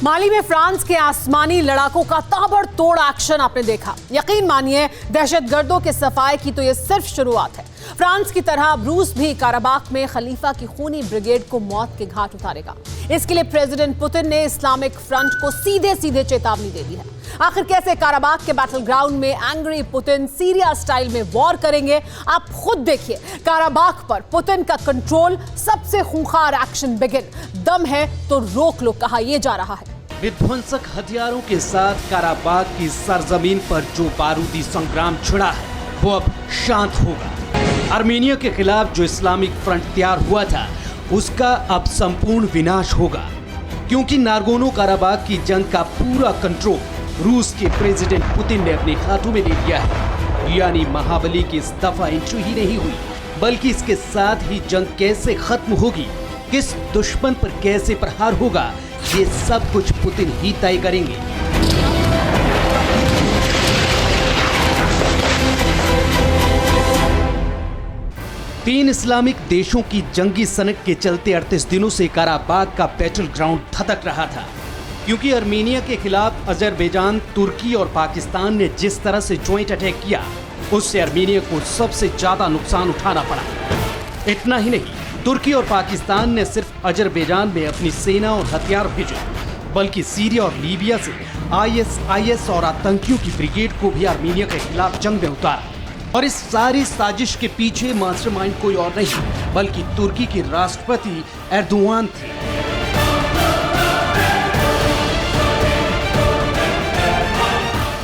माली में फ्रांस के आसमानी लड़ाकों का ताबड़तोड़ एक्शन आपने देखा। यकीन मानिए दहशतगर्दों के सफाए की तो ये सिर्फ शुरुआत है। फ्रांस की तरह रूस भी काराबाख में खलीफा की खूनी ब्रिगेड को मौत के घाट उतारेगा। इसके लिए प्रेसिडेंट पुतिन ने इस्लामिक फ्रंट को सीधे सीधे चेतावनी दे दी है। आखिर कैसे काराबाख के बैटल ग्राउंड में एंग्री पुतिन सीरिया स्टाइल में वॉर करेंगे, आप खुद देखिए। काराबाख पर पुतिन का कंट्रोल, सबसे खूंखार एक्शन बिगिन। दम है तो रोक लो, कहा यह जा रहा है। विध्वंसक हथियारों के साथ काराबाख की सरजमीन पर जो बारूदी संग्राम छिड़ा है वो अब शांत होगा। आर्मेनिया के खिलाफ जो इस्लामिक फ्रंट तैयार हुआ था उसका अब संपूर्ण विनाश होगा, क्योंकि नागोर्नो काराबाख की जंग का पूरा कंट्रोल रूस के प्रेसिडेंट पुतिन ने अपने हाथों में ले लिया है। यानी महाबली की इस दफा एंट्री ही नहीं हुई, बल्कि इसके साथ ही जंग कैसे खत्म होगी, किस दुश्मन पर कैसे प्रहार होगा, ये सब कुछ पुतिन ही तय करेंगे। तीन इस्लामिक देशों की जंगी सनक के चलते 38 दिनों से काराबाख का बैटल ग्राउंड धधक रहा था, क्योंकि आर्मेनिया के खिलाफ अजरबैजान, तुर्की और पाकिस्तान ने जिस तरह से जॉइंट अटैक किया उससे आर्मेनिया को सबसे ज्यादा नुकसान उठाना पड़ा। इतना ही नहीं, तुर्की और पाकिस्तान ने सिर्फ अजरबैजान में अपनी सेना और हथियार भेजे, बल्कि सीरिया और लीबिया से ISIS और आतंकियों की ब्रिगेड को भी आर्मेनिया के खिलाफ जंग में उतारा। और इस सारी साजिश के पीछे मास्टरमाइंड कोई और नहीं बल्कि तुर्की के राष्ट्रपति एर्दोगान थे।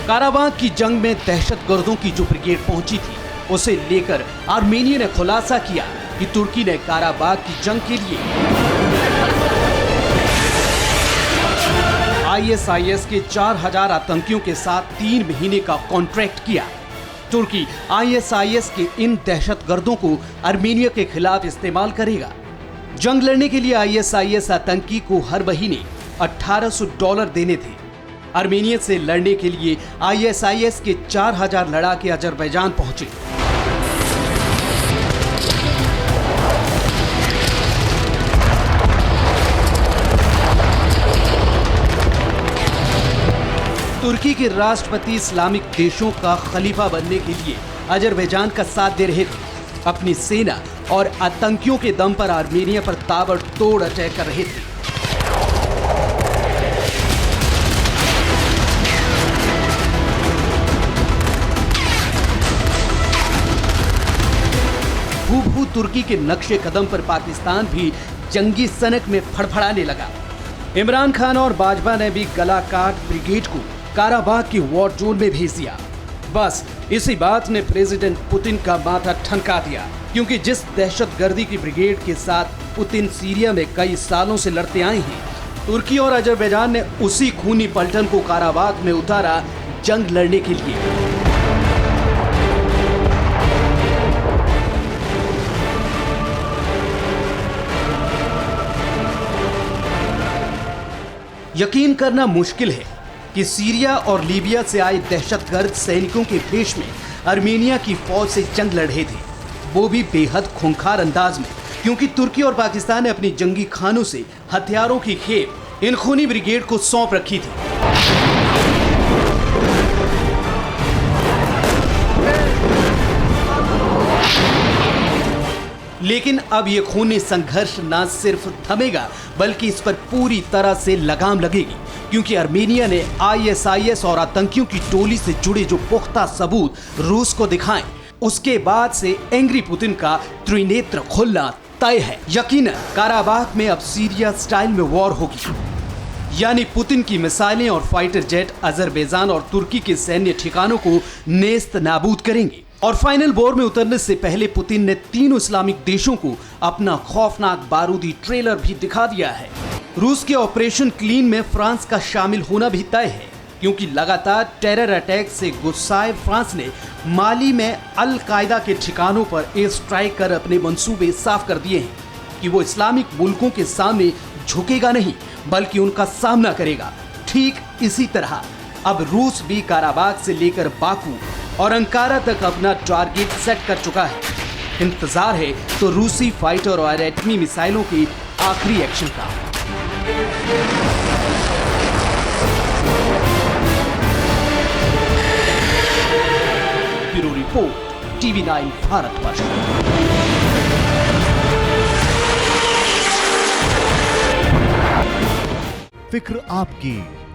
काराबाख की जंग में दहशतगर्दों की जो ब्रिगेड पहुंची थी उसे लेकर आर्मेनिया ने खुलासा किया कि तुर्की ने काराबाख की जंग के लिए ISIS के 4000 आतंकियों के साथ 3 महीने का कॉन्ट्रैक्ट किया। तुर्की ISIS के इन दहशतगर्दों को आर्मेनिया के खिलाफ इस्तेमाल करेगा। जंग लड़ने के लिए ISIS आतंकी को हर महीने $1800 देने थे। आर्मेनिया से लड़ने के लिए ISIS के 4000 लड़ाके अजरबैजान पहुंचे। तुर्की के राष्ट्रपति इस्लामिक देशों का खलीफा बनने के लिए अजरबैजान का साथ दे रहे थे। अपनी सेना और आतंकियों के दम पर आर्मेनिया पर ताबड़तोड़ अटैक कर रहे थे। हूबहू तुर्की के नक्शे कदम पर पाकिस्तान भी जंगी सनक में फड़फड़ाने लगा। इमरान खान और बाजवा ने भी गलाकाट ब्रिगेड को काराबाख की वॉर जोन में भेज दिया। बस इसी बात ने प्रेसिडेंट पुतिन का माथा ठनका दिया, क्योंकि जिस दहशतगर्दी की ब्रिगेड के साथ पुतिन सीरिया में कई सालों से लड़ते आए हैं, तुर्की और अजरबैजान ने उसी खूनी पलटन को काराबाख में उतारा जंग लड़ने के लिए। यकीन करना मुश्किल है कि सीरिया और लीबिया से आए दहशतगर्द सैनिकों के भेष में आर्मेनिया की फौज से जंग लड़ रहे थे, वो भी बेहद खूंखार अंदाज में, क्योंकि तुर्की और पाकिस्तान ने अपनी जंगी खानों से हथियारों की खेप इन खूनी ब्रिगेड को सौंप रखी थी। लेकिन अब ये खूनी संघर्ष न सिर्फ थमेगा बल्कि इस पर पूरी तरह से लगाम लगेगी, क्योंकि आर्मेनिया ने ISIS और आतंकियों की टोली से जुड़े जो पुख्ता सबूत रूस को दिखाएं, उसके बाद से एंग्री पुतिन का त्रिनेत्र खुलना तय है। यकीनन काराबाख में अब सीरिया स्टाइल में वॉर होगी, यानी पुतिन की मिसाइलें और फाइटर जेट अजरबैजान और तुर्की के सैन्य ठिकानों को नेस्त नाबूद करेंगे। और फाइनल वॉर में उतरने से पहले पुतिन ने तीनों इस्लामिक देशों को अपना खौफनाक बारूदी ट्रेलर भी दिखा दिया है। रूस के ऑपरेशन क्लीन में फ्रांस का शामिल होना भी तय है, क्योंकि लगातार टेरर अटैक से गुस्साए फ्रांस ने माली में अल कायदा के ठिकानों पर एयर स्ट्राइक कर अपने मंसूबे साफ कर दिए हैं कि वो इस्लामिक मुल्कों के सामने झुकेगा नहीं बल्कि उनका सामना करेगा। ठीक इसी तरह अब रूस भी काराबाख से लेकर बाकू और अंकारा तक अपना टारगेट सेट कर चुका है। इंतजार है तो रूसी फाइटर और एटमी मिसाइलों के आखिरी एक्शन का। Bureau report, TV9 Bharatvarsh. फिक्र आपकी,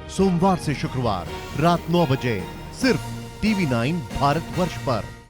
सोमवार से शुक्रवार रात 9 बजे सिर्फ TV9 भारतवर्ष पर।